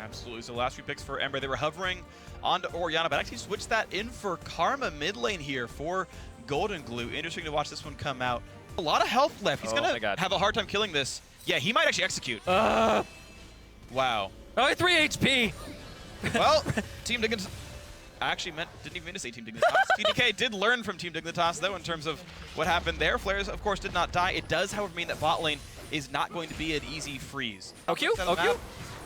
Absolutely. So last few picks for Ember, they were hovering onto Orianna, but actually switched that in for Karma mid lane here for Goldenglue. Interesting to watch this one come out. A lot of health left. He's gonna have a hard time killing this. Yeah, he might actually execute. Wow. Oh, 3 HP. Well, Team Dignitas actually didn't even mean to say Team Dignitas. TDK did learn from Team Dignitas, though, in terms of what happened there. Flaresz, of course, did not die. It does, however, mean that bot lane is not going to be an easy freeze. OQ?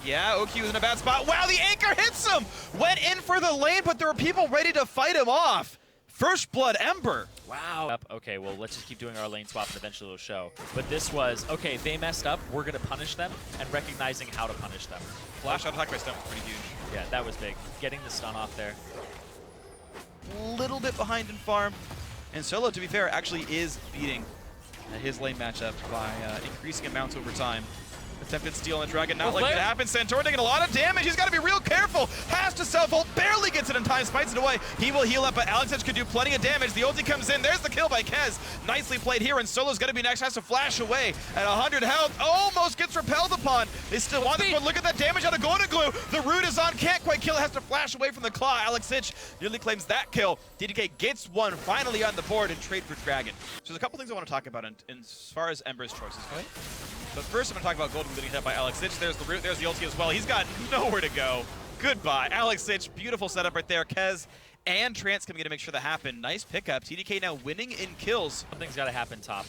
Yeah, OQ is in a bad spot. Wow, the anchor hits him! Went in for the lane, but there were people ready to fight him off. First blood, Ember. Wow. Okay, well, let's just keep doing our lane swap and eventually it'll show. But this was, okay, they messed up. We're going to punish them and recognizing how to punish them. Flash out attack by Stunt was pretty huge. Yeah, that was big. Getting the stun off there. Little bit behind in farm. And Solo, to be fair, actually is beating his lane matchup by increasing amounts over time. Attempted steal on the Dragon, not letting it happen. Santorin taking a lot of damage. He's got to be real careful. Has to self-ult, barely gets it in time, spites it away. He will heal up, but Alex could do plenty of damage. The ulti comes in. There's the kill by Kez. Nicely played here, and Solo's going to be next. Has to flash away at 100 health. Almost gets repelled upon. They still want this one. Look at that damage out of Goldenglue. The root is on. Can't quite kill it. Has to flash away from the claw. Alex nearly claims that kill. TDK gets one finally on the board and trade for Dragon. So there's a couple things I want to talk about in as far as Ember's choices go. But first, I'm going to talk about Goldenglue getting hit by Alex. There's the root, there's the ulti as well. He's got nowhere to go. Goodbye. Alex, beautiful setup right there. Kez and Trance coming in to make sure that happened. Nice pickup. TDK now winning in kills. Something's got to happen top.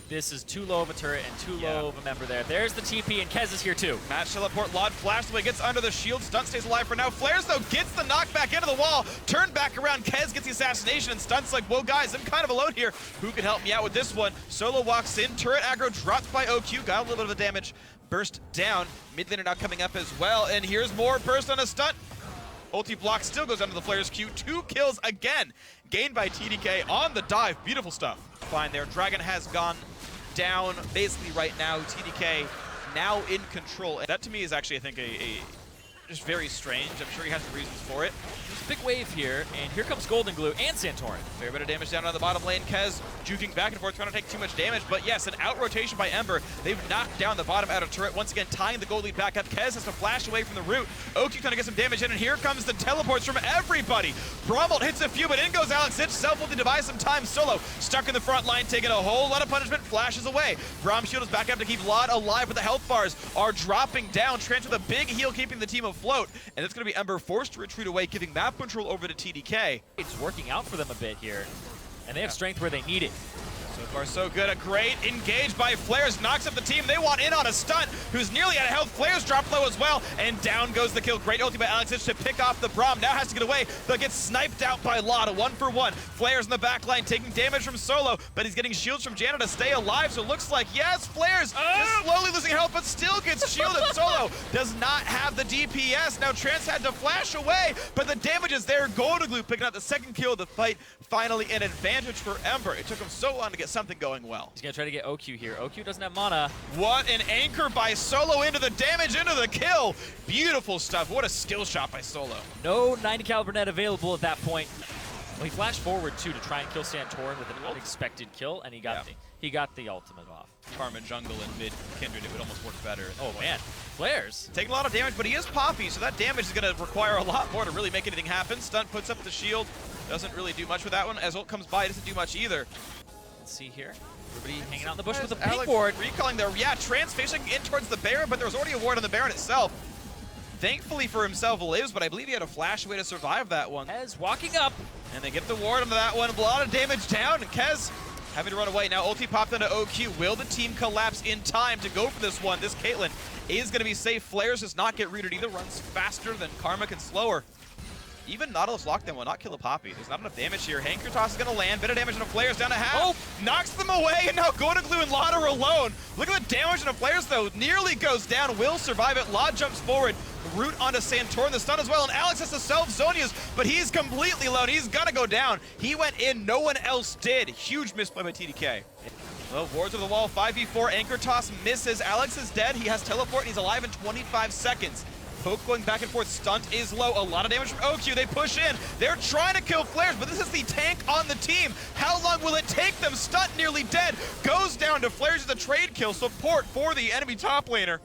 This is too low of a turret and too low of a member there. There's the TP, and Kez is here too. Match teleport, LOD flashed away, gets under the shield. Stunt stays alive for now. Flaresz, though, gets the knockback into the wall. Turned back around. Kez gets the assassination, and Stunt's like, whoa, guys, I'm kind of alone here. Who can help me out with this one? Solo walks in. Turret aggro dropped by OQ. Got a little bit of the damage. Burst down. Mid laner now coming up as well. And here's more burst on a Stunt. Ulti block still goes under the Flaresz Q. 2 kills again. Gained by TDK on the dive. Beautiful stuff. Fine there. Dragon has gone down basically right now. TDK now in control. That to me is actually, I think, just very strange. I'm sure he has reasons for it. There's a big wave here, and here comes Goldenglue and Santorin. Fair bit of damage down on the bottom lane. Kez juking back and forth, trying to take too much damage. But yes, an out rotation by Ember. They've knocked down the bottom outer turret. Once again, tying the gold lead back up. Kez has to flash away from the root. OQ trying to get some damage in, and here comes the teleports from everybody. Braum hits a few, but in goes Alex. Self-ulti to buy some time. Solo stuck in the front line, taking a whole lot of punishment. Flashes away. Braum shield is back up to keep LOD alive, but the health bars are dropping down. Trance with a big heal, keeping the team afloat. And it's going to be Ember forced to retreat away, giving map control over to TDK. It's working out for them a bit here, and they have strength where they need it. So far, so good. A great engage by Flaresz knocks up the team. They want in on a Stunt, who's nearly out of health. Flaresz dropped low as well, and down goes the kill. Great ulti by Alex to pick off the Braum. Now has to get away, but gets sniped out by LOD. A 1-for-1. Flaresz in the back line taking damage from Solo, but he's getting shields from Janna to stay alive. So it looks like, yes, Flaresz is slowly losing health, but still gets shielded. Solo does not have the DPS. Now Trance had to flash away, but the damage is there. Goldenglue picking up the second kill of the fight. Finally an advantage for Ember. It took him so long to get something going well. He's gonna try to get OQ here. OQ doesn't have mana. What an anchor by Solo into the damage, into the kill. Beautiful stuff. What a skill shot by Solo. No 90 caliber net available at that point. Well, he flashed forward too to try and kill Santorin with an unexpected kill, and he got the ultimate off. Karma jungle and mid Kindred, it would almost work better. Oh man, Flaresz taking a lot of damage, but he is Poppy, so that damage is going to require a lot more to really make anything happen. Stunt puts up the shield, doesn't really do much with that one. As ult comes by, it doesn't do much either. Let's see here. Everybody hanging out in the bush with a pink Alex ward. Recalling there, yeah, Trance facing in towards the Baron, but there was already a ward on the Baron itself. Thankfully for himself, lives, but I believe he had a flash away to survive that one. Kez walking up. And they get the ward onto that one. A lot of damage down, and Kez having to run away. Now ulti popped into OQ. Will the team collapse in time to go for this one? This Caitlyn is going to be safe. Flaresz does not get rooted either. Runs faster than Karma can slow her. Even Nautilus lockdown will not kill a Poppy. There's not enough damage here. Hanker toss is going to land. Bit of damage on a Flaresz down to half. Oh, knocks them away, and now Goldenglue and LOD are alone. Look at the damage on a Flaresz, though. Nearly goes down. Will survive it. LOD jumps forward. Root onto Santorin, the stun as well, and Alex has to self-Zonia's, but he's completely alone. He's got to go down. He went in. No one else did. Huge misplay by TDK. Well, wards over the wall. 5v4. Anchor toss misses. Alex is dead. He has teleport, and he's alive in 25 seconds. Poke going back and forth. Stunt is low. A lot of damage from OQ. They push in. They're trying to kill Flaresz, but this is the tank on the team. How long will it take them? Stunt nearly dead. Goes down to Flaresz as a trade kill. Support for the enemy top laner.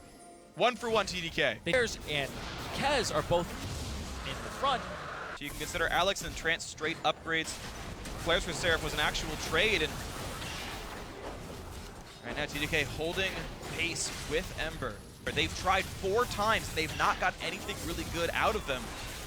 1-for-1 TDK. Flaresz and Kez are both in the front. So you can consider Alex and Trance straight upgrades. Flaresz for Seraph was an actual trade, and right now TDK holding pace with Ember. They've tried 4 times, and they've not got anything really good out of them.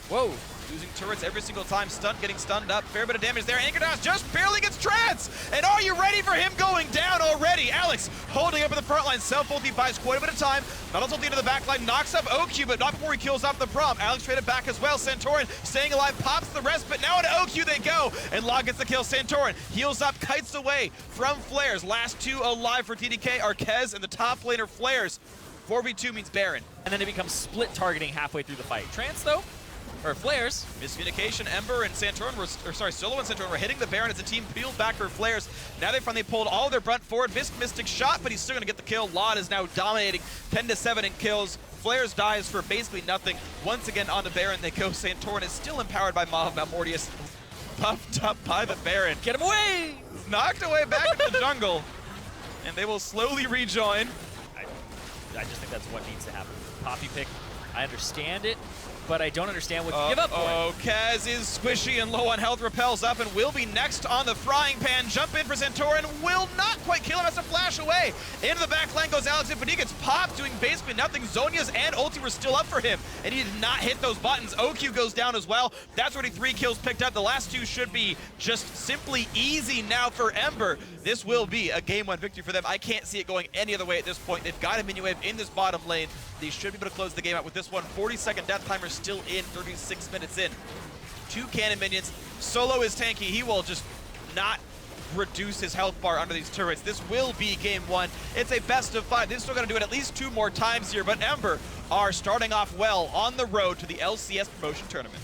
Whoa. Losing turrets every single time. Stunt getting stunned up. Fair bit of damage there. Anchor Dash just barely gets Trance! And are you ready for him going down already? Alex holding up in the front line. Self-ulti buys quite a bit of time. Nautilus ulti into the back line. Knocks up OQ, but not before he kills off the Braum. Alex traded back as well. Santorin staying alive. Pops the rest, but now into OQ they go. And LOD gets the kill. Santorin heals up. Kites away from Flaresz. Last 2 alive for TDK are Kez and the top laner Flaresz. 4v2 means Baron. And then it becomes split targeting halfway through the fight. Trance, though, or Flaresz. Miscommunication. Ember and Santorin were, Solo and Santorin were hitting the Baron as the team peeled back for Flaresz. Now they finally pulled all their brunt forward. Missed Mystic shot, but he's still going to get the kill. LOD is now dominating 10-7 in kills. Flaresz dies for basically nothing. Once again on the Baron they go. Santorin is still empowered by Malmortius. Buffed up by the Baron. Get him away! Knocked away back into the jungle. And they will slowly rejoin. I just think that's what needs to happen. Poppy pick, I understand it, but I don't understand what you give up for. Oh, Kez is squishy and low on health, repels up and will be next on the frying pan. Jump in for Santorin, will not quite kill him, has to flash away. Into the back line goes Alex, but he gets popped, doing basically nothing. Zhonya's and ulti were still up for him, and he did not hit those buttons. OQ goes down as well. That's already 3 kills picked up. The last 2 should be just simply easy now for Ember. This will be a game 1 victory for them. I can't see it going any other way at this point. They've got a minion wave in this bottom lane. They should be able to close the game out with this one. 40-second death timer still in, 36 minutes in. 2 cannon minions. Solo is tanky. He will just not reduce his health bar under these turrets. This will be game 1. It's a best of 5. They're still going to do it at least 2 more times here, but Ember are starting off well on the road to the LCS promotion tournament.